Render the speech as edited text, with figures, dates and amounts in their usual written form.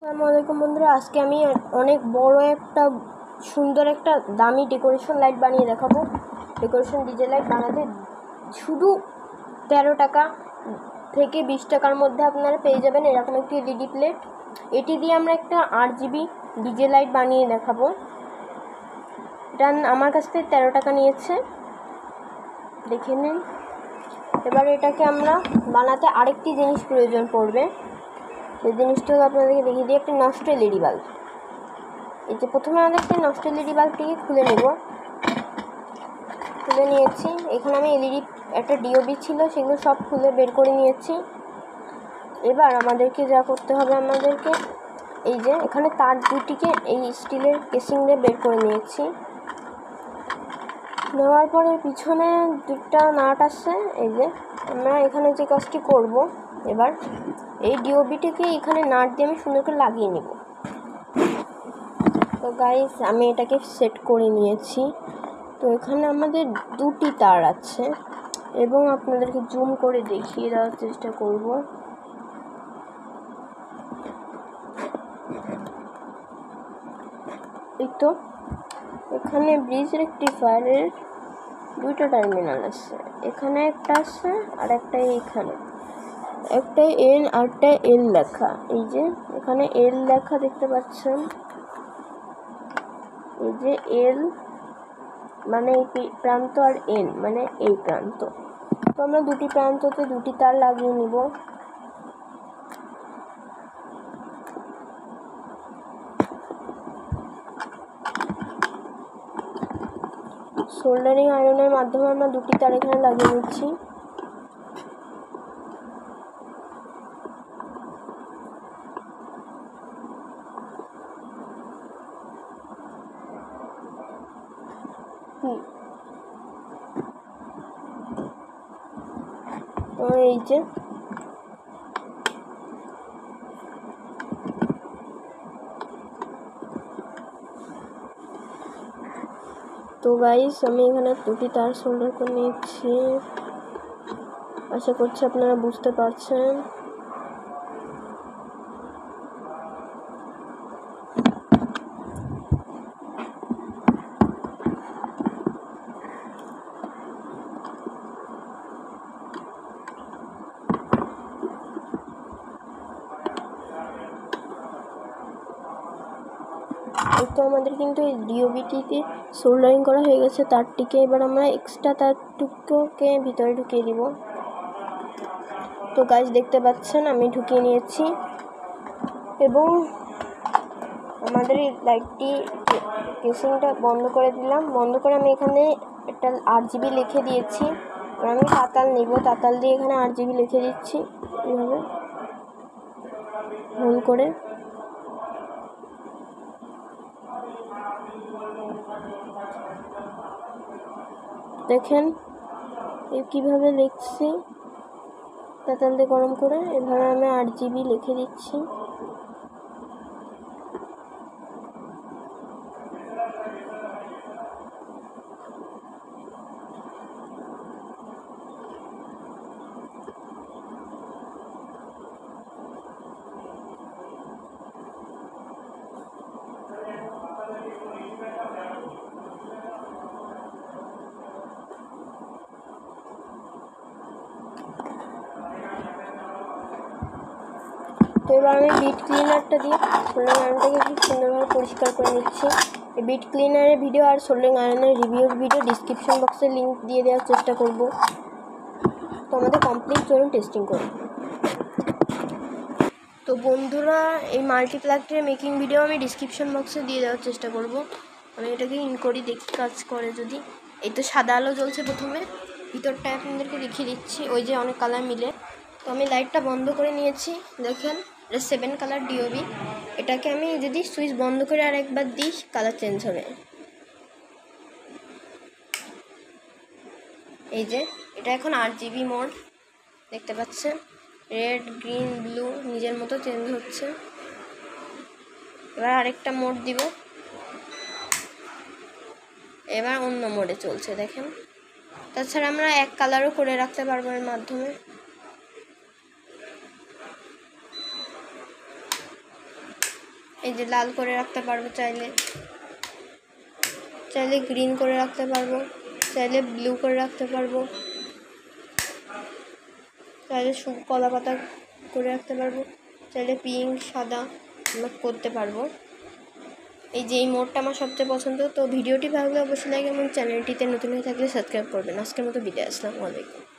আসসালামু আলাইকুম বন্ধুরা, আজকে আমি অনেক বড় একটা সুন্দর একটা দামি ডেকোরেশন লাইট বানিয়ে দেখাবো। ডেকোরেশন ডিজে লাইট বানাতে শুধু 13 টাকা থেকে 20 টাকার মধ্যে আপনারা পেয়ে যাবেন এরকম একটি এলইডি প্লেট। এটি দিয়ে আমরা একটা RGB ডিজে লাইট বানিয়ে দেখাবো। এটা আমার কাছ থেকে 13 টাকা নিয়েছে, দেখে নিন। এবার এটাকে আমরা বানাতে আরেকটি জিনিস প্রয়োজন পড়বে। এই জিনিসটা আপনাদেরকে দেখিয়ে দিই, একটা নষ্ট এলইডি বাল্ব। এই যে প্রথমে আমাদেরকে নষ্ট এলইডি বাল্বটিকে খুলে নেব। খুলে নিয়েছি। এখানে আমি এলইডি একটা ডিওবি ছিল, সেগুলো সব খুলে বের করে নিয়েছি। এবার আমাদেরকে যা করতে হবে, আমাদেরকে এই যে এখানে তার দুটিকে এই স্টিলের কেসিং দিয়ে বের করে নিয়েছি। নেওয়ার পরে পিছনে দুটা নাট আছে। এই যে আমরা এখানে যে কাজটি করব, এবার এই ডিওবিটিকে এখানে নাট দিয়ে আমি সুন্দর করে লাগিয়ে নেব। তো গাইস, আমি এটাকে সেট করে নিয়েছি। তো এখানে আমাদের দুটি তার আছে এবং আপনাদেরকে জুম করে দেখিয়ে দেওয়ার চেষ্টা করব। এই তো এখানে ব্রিজ রেকটিফায়ারের দুটো টার্মিনাল আছে, এখানে একটা আছে আর একটা এইখানে। একটা এন আর একটা এল লেখা। এই যে এখানে এল লেখা দেখতে পাচ্ছেন। এই যে এল মানে এই প্রান্ত আর এন মানে এই প্রান্ত। তো আমরা দুটি প্রান্ততে দুটি তার লাগিয়ে নিব। সোল্ডারিং আয়রনের মাধ্যমে আমরা দুটি তার এখানে লাগিয়ে নিচ্ছি। তো এই যে তো গাইস, আমি এখানে দুটি তার সোল্ডার করে নিচ্ছি। আশা করছি আপনারা বুঝতে পারছেন। এই তো আমাদের কিন্তু এই ডিওবিটিতে সোল্ডারিং করা হয়ে গেছে তারটিকে। এবার আমরা এক্সট্রা তারটুকুকে ভিতরে ঢুকিয়ে দিব। তো গাইস, দেখতে পাচ্ছেন আমি ঢুকিয়ে নিয়েছি এবং আমাদের এই লাইটটি কেসিংটা বন্ধ করে দিলাম। বন্ধ করে আমি এখানে একটা RGB লিখে দিয়েছি। এবার আমি তাতাল নিব, তাতাল দিয়ে এখানে RGB লিখে দিচ্ছি এইভাবে ভুল করে। দেখেন কিভাবে লিখছি, তাতাল দিয়ে গরম করে এভাবে আমি RGB লিখে দিচ্ছি। তো এবার আমি বিট ক্লিনারটা দিয়ে সোল্ডারিং আয়রনটাকে খুব সুন্দরভাবে পরিষ্কার করে নিচ্ছি। এই বিট ক্লিনারের ভিডিও আর সোল্ডারিং আয়রনের রিভিউর ভিডিও ডিসক্রিপশন বক্সে লিঙ্ক দিয়ে দেওয়ার চেষ্টা করব। তো আমাদের কমপ্লিট, চলুন টেস্টিং করব। তো বন্ধুরা, এই মাল্টিপ্লাগটির মেকিং ভিডিও আমি ডিসক্রিপশন বক্সে দিয়ে দেওয়ার চেষ্টা করব। আমি এটাকে ইন করি, দেখি কাজ করে যদি। এই তো সাদা আলো জ্বলছে প্রথমে, ভিতরটায় আপনাদেরকে দেখিয়ে দিচ্ছি, ওই যে অনেক কালার মিলে। তো আমি লাইটটা বন্ধ করে নিয়েছি, দেখেন এটা 7 কালার ডিওবি। এটাকে আমি যদি সুইচ বন্ধ করে আর একবার দিই, কালার চেঞ্জ হবে। এই যে এটা এখন RGB মোড, দেখতে পাচ্ছেন রেড গ্রিন ব্লু নিজের মতো চেঞ্জ হচ্ছে। এবার আরেকটা মোড দিব, এবার অন্য মোডে চলছে দেখেন। তাছাড়া আমরা এক কালারও করে রাখতে পারবো এর মাধ্যমে। এই যে লাল করে রাখতে পারবো, চাইলে চাইলে গ্রিন করে রাখতে পারবো, চাইলে ব্লু করে রাখতে পারবো, চাইলে কলা পাতা করে রাখতে পারবো, চাইলে পিঙ্ক সাদা করতে পারবো। এই যে এই মোডটা আমার সবচেয়ে পছন্দ। তো ভিডিওটি ভালো লাগলে অবশ্যই লাইক এবং চ্যানেলটিতে নতুন হয়ে থাকলে সাবস্ক্রাইব করবেন। আজকের মতো বিদায়, আসসালামু আলাইকুম।